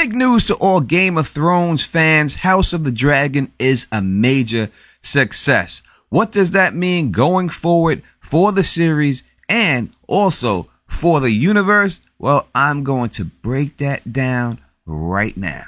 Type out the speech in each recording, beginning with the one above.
Big news to all Game of Thrones fans. House of the Dragon is a major success. What does that mean going forward for the series and also for the universe? Well, I'm going to break that down right now.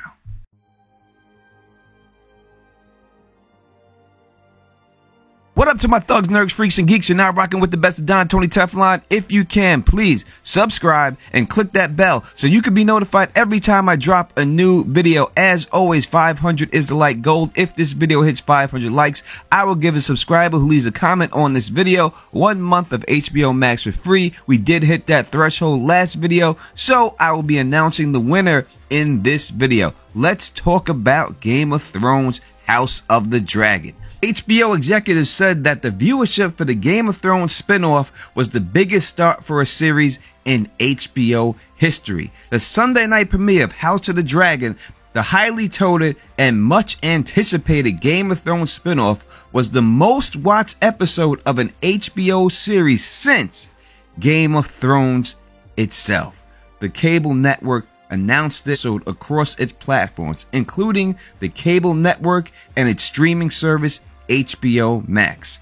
What up to my thugs, nerds, freaks, and geeks? You're now rocking with the best of Don Tony Teflon. If you can, please subscribe and click that bell so you can be notified every time I drop a new video. As always, 500 is the like goal. If this video hits 500 likes, I will give a subscriber who leaves a comment on this video 1 month of HBO Max for free. We did hit that threshold last video, so I will be announcing the winner in this video. Let's talk about Game of Thrones House of the Dragon. HBO executives said that the viewership for the Game of Thrones spinoff was the biggest start for a series in HBO history. The Sunday night premiere of House of the Dragon, the highly touted and much anticipated Game of Thrones spinoff, was the most watched episode of an HBO series since Game of Thrones itself. The cable network announced this episode across its platforms, including the cable network and its streaming service HBO Max.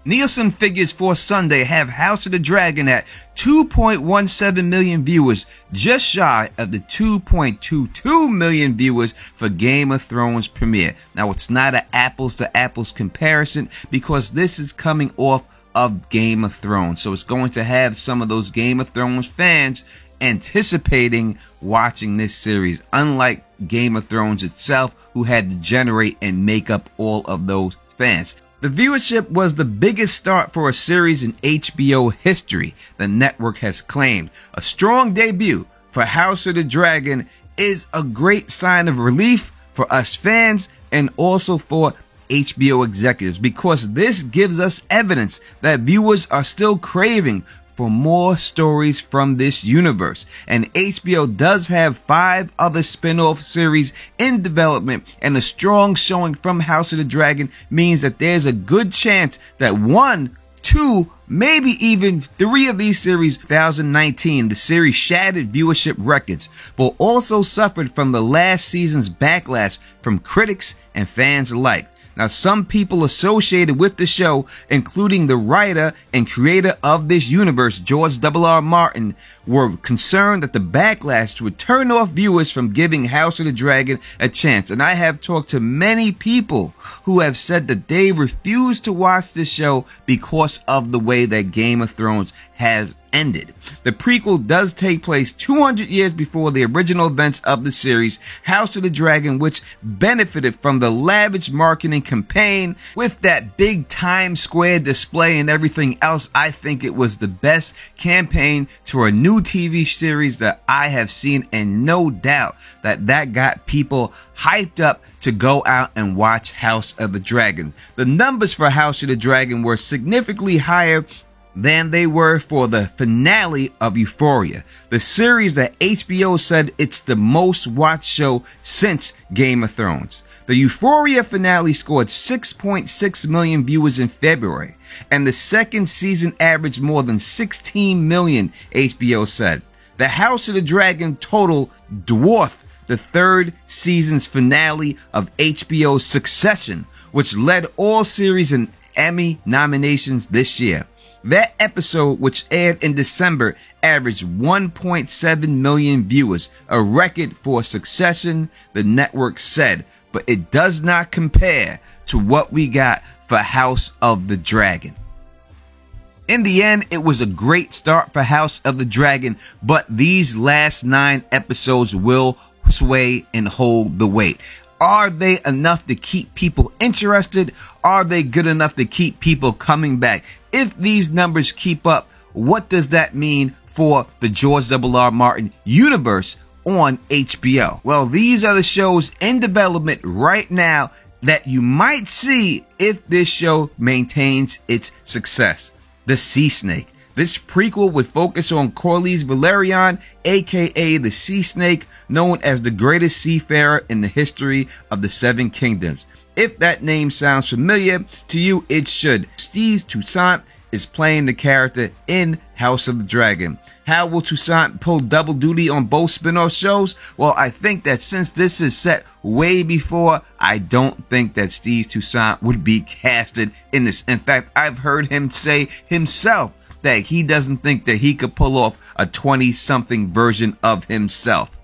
Nielsen figures for Sunday have House of the Dragon at 2.17 million viewers, just shy of the 2.22 million viewers for Game of Thrones premiere. Now, it's not an apples to apples comparison because this is coming off of Game of Thrones, so it's going to have some of those Game of Thrones fans anticipating watching this series, unlike Game of Thrones itself, who had to generate and make up all of those fans. The viewership was the biggest start for a series in HBO history, the network has claimed. A strong debut for House of the Dragon is a great sign of relief for us fans and also for HBO executives, because this gives us evidence that viewers are still craving for more stories from this universe. And HBO does have 5 other spin-off series in development, and a strong showing from House of the Dragon means that there's a good chance that 1, 2, maybe even 3 of these series. 2019, the series shattered viewership records, but also suffered from the last season's backlash from critics and fans alike. Now, some people associated with the show, including the writer and creator of this universe, George R.R. Martin, were concerned that the backlash would turn off viewers from giving House of the Dragon a chance. And I have talked to many people who have said that they refuse to watch this show because of the way that Game of Thrones has ended. The prequel does take place 200 years before the original events of the series, House of the Dragon, which benefited from the lavish marketing campaign with that big Times Square display and everything else. I think it was the best campaign for a new TV series that I have seen, and no doubt that that got people hyped up to go out and watch House of the Dragon. The numbers for House of the Dragon were significantly higher than they were for the finale of Euphoria, the series that HBO said it's the most watched show since Game of Thrones. The Euphoria finale scored 6.6 million viewers in February, and the second season averaged more than 16 million, HBO said. The House of the Dragon total dwarfed the third season's finale of HBO's Succession, which led all series in Emmy nominations this year. That episode, which aired in December, averaged 1.7 million viewers, a record for Succession, the network said, but it does not compare to what we got for House of the Dragon. In the end, it was a great start for House of the Dragon, but these last 9 episodes will sway and hold the weight. Are they enough to keep people interested? Are they good enough to keep people coming back? If these numbers keep up, what does that mean for the George R.R. Martin universe on HBO? Well, these are the shows in development right now that you might see if this show maintains its success. The Sea Snake. This prequel would focus on Corlys Velaryon, aka the Sea Snake, known as the greatest seafarer in the history of the Seven Kingdoms. If that name sounds familiar to you, it should. Steve Toussaint is playing the character in House of the Dragon. How will Toussaint pull double duty on both spin-off shows? Well, I think that since this is set way before, I don't think that Steve Toussaint would be casted in this. In fact, I've heard him say himself that he doesn't think that he could pull off a 20-something version of himself.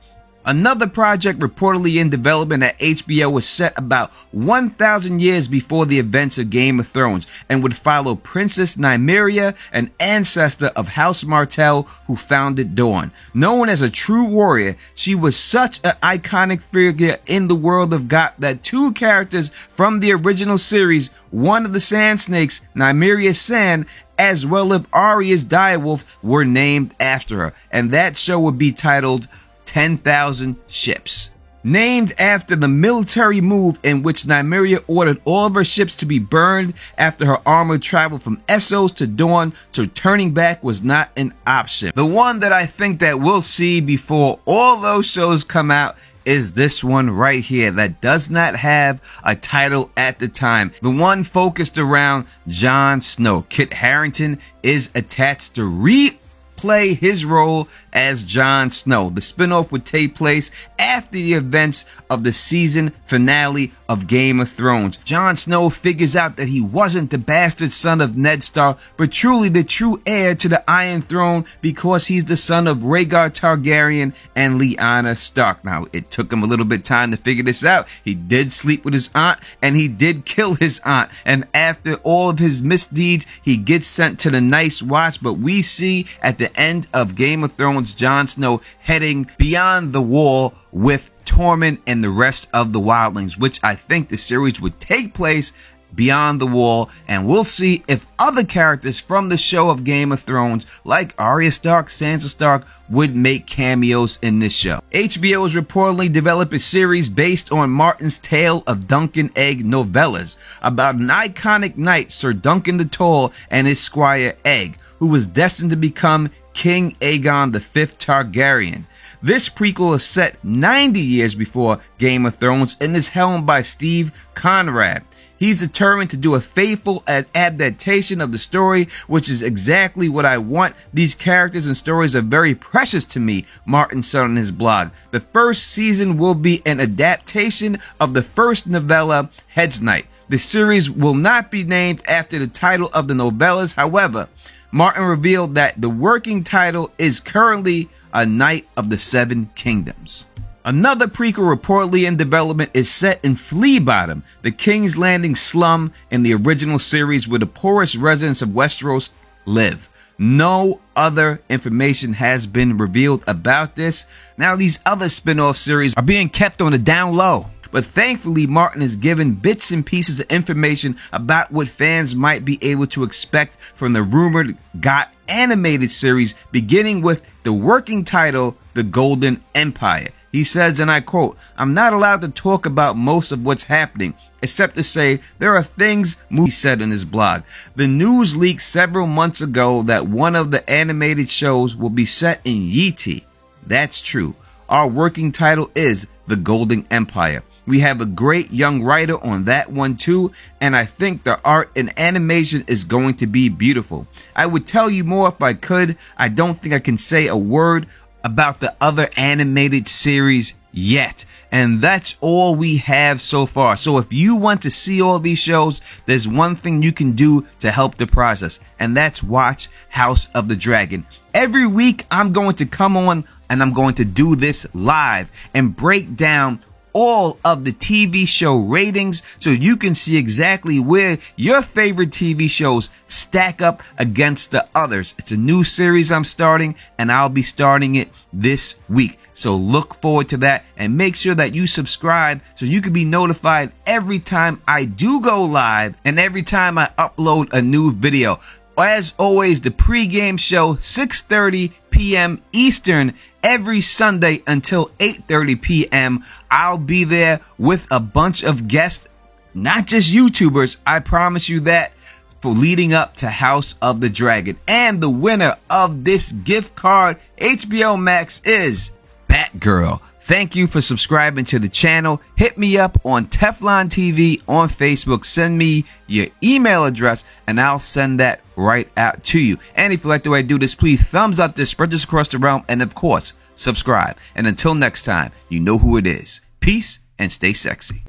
Another project reportedly in development at HBO was set about 1,000 years before the events of Game of Thrones and would follow Princess Nymeria, an ancestor of House Martell who founded Dorne. Known as a true warrior, she was such an iconic figure in the world of GOT that two characters from the original series, one of the Sand Snakes, Nymeria Sand, as well as Arya's direwolf, were named after her, and that show would be titled 10,000 Ships. Named after the military move in which Nymeria ordered all of her ships to be burned after her armor traveled from Essos to Dorne, so turning back was not an option. The one that I think that we'll see before all those shows come out is this one right here that does not have a title at the time. The one focused around Jon Snow. Kit Harington is attached to replay his role as Jon Snow. The spinoff would take place after the events of the season finale of Game of Thrones. Jon Snow figures out that he wasn't the bastard son of Ned Stark, but truly the true heir to the Iron Throne because he's the son of Rhaegar Targaryen and Lyanna Stark. Now, it took him a little bit of time to figure this out. He did sleep with his aunt, and he did kill his aunt. And after all of his misdeeds, he gets sent to the Night's Watch, but we see at the end of Game of Thrones, Jon Snow heading beyond the wall with Tormund and the rest of the wildlings, which I think the series would take place beyond the wall, and we'll see if other characters from the show of Game of Thrones, like Arya Stark, Sansa Stark, would make cameos in this show. HBO is reportedly developing a series based on Martin's Tale of Duncan Egg novellas about an iconic knight, Sir Duncan the Tall, and his squire Egg, who was destined to become King Aegon V Targaryen. This prequel is set 90 years before Game of Thrones and is helmed by Steve Conrad. He's determined to do a faithful adaptation of the story, which is exactly what I want. These characters and stories are very precious to me, Martin said on his blog. The first season will be an adaptation of the first novella, Hedge Knight. The series will not be named after the title of the novellas. However, Martin revealed that the working title is currently A Knight of the Seven Kingdoms. Another prequel reportedly in development is set in Flea Bottom, the King's Landing slum in the original series where the poorest residents of Westeros live. No other information has been revealed about this. Now, these other spin-off series are being kept on the down low. But thankfully, Martin has given bits and pieces of information about what fans might be able to expect from the rumored GOT animated series, beginning with the working title, The Golden Empire. He says, and I quote, "I'm not allowed to talk about most of what's happening, except to say there are things," he said in his blog. The news leaked several months ago that one of the animated shows will be set in Yeti. That's true. Our working title is The Golden Empire. We have a great young writer on that one too, and I think the art and animation is going to be beautiful. I would tell you more if I could. I don't think I can say a word about the other animated series yet. And that's all we have so far. So if you want to see all these shows, there's one thing you can do to help the process, and that's watch House of the Dragon. Every week I'm going to come on and I'm going to do this live and break down all of the TV show ratings so you can see exactly where your favorite TV shows stack up against the others. It's a new series I'm starting, and I'll be starting it this week. So look forward to that, and make sure that you subscribe so you can be notified every time I do go live and every time I upload a new video. As always, the pregame show, 6:30 p.m. Eastern, every Sunday until 8:30 p.m. I'll be there with a bunch of guests, not just YouTubers, I promise you that, for leading up to House of the Dragon. And the winner of this gift card, HBO Max, is Batgirl. Thank you for subscribing to the channel. Hit me up on Teflon TV on Facebook. Send me your email address and I'll send that right out to you. And if you like the way I do this, please thumbs up this, spread this across the realm, and of course, subscribe. And until next time, you know who it is. Peace and stay sexy.